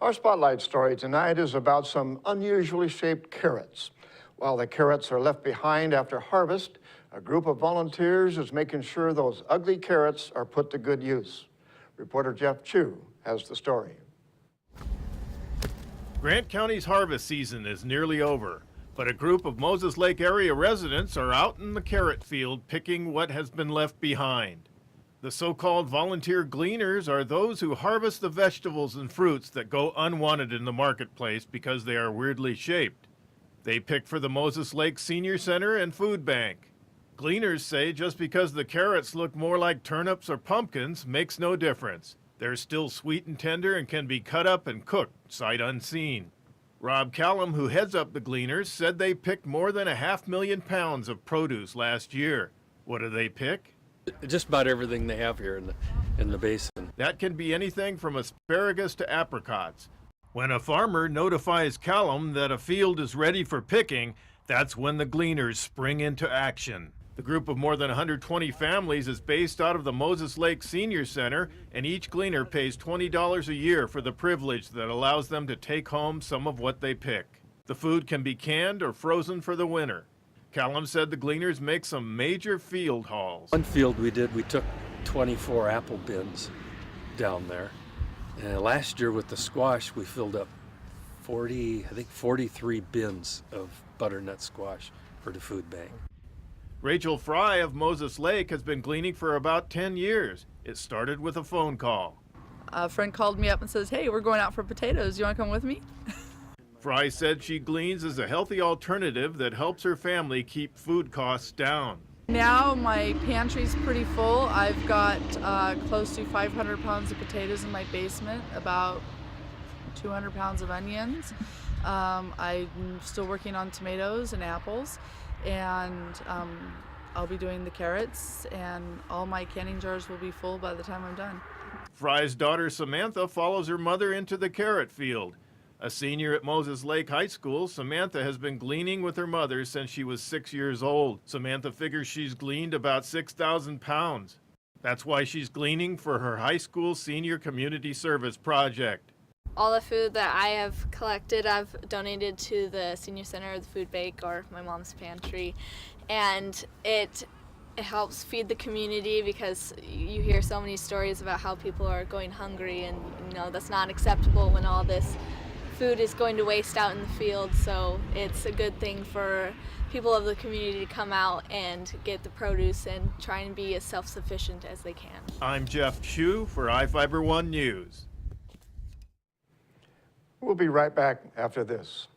Our spotlight story tonight is about some unusually shaped carrots. While the carrots are left behind after harvest, a group of volunteers is making sure those ugly carrots are put to good use. Reporter Jeff Chu has the story. Grant County's harvest season is nearly over, but a group of Moses Lake area residents are out in the carrot field picking what has been left behind. The so-called volunteer gleaners are those who harvest the vegetables and fruits that go unwanted in the marketplace because they are weirdly shaped. They pick for the Moses Lake Senior Center and Food Bank. Gleaners say just because the carrots look more like turnips or pumpkins makes no difference. They're still sweet and tender and can be cut up and cooked sight unseen. Rob Callum, who heads up the Gleaners, said they picked more than 500,000 pounds of produce last year. What do they pick? Just about everything they have here in the basin. That can be anything from asparagus to apricots. When a farmer notifies Callum that a field is ready for picking, that's when the Gleaners spring into action. The group of more than 120 families is based out of the Moses Lake Senior Center, and each Gleaner pays $20 a year for the privilege that allows them to take home some of what they pick. The food can be canned or frozen for the winter. Callum said the Gleaners make some major field hauls. One field we took 24 apple bins down there. And last year with the squash, we filled up 43 bins of butternut squash for the food bank. Rachel Fry of Moses Lake has been gleaning for about 10 years. It started with a phone call. A friend called me up and says, "Hey, we're going out for potatoes. You want to come with me?" Fry said she gleans as a healthy alternative that helps her family keep food costs down. Now my pantry's pretty full. I've got close to 500 pounds of potatoes in my basement, about 200 pounds of onions. I'm still working on tomatoes and apples, and I'll be doing the carrots, and all my canning jars will be full by the time I'm done. Fry's daughter Samantha follows her mother into the carrot field. A senior at Moses Lake High School, Samantha has been gleaning with her mother since she was 6 years old. Samantha figures she's gleaned about 6,000 pounds. That's why she's gleaning for her high school senior community service project. All the food that I have collected, I've donated to the Senior Center, the food bank, or my mom's pantry, and it helps feed the community because you hear so many stories about how people are going hungry, and that's not acceptable when all this food is going to waste out in the field. So it's a good thing for people of the community to come out and get the produce and try and be as self-sufficient as they can. I'm Jeff Chu for iFIBER 1 News. We'll be right back after this.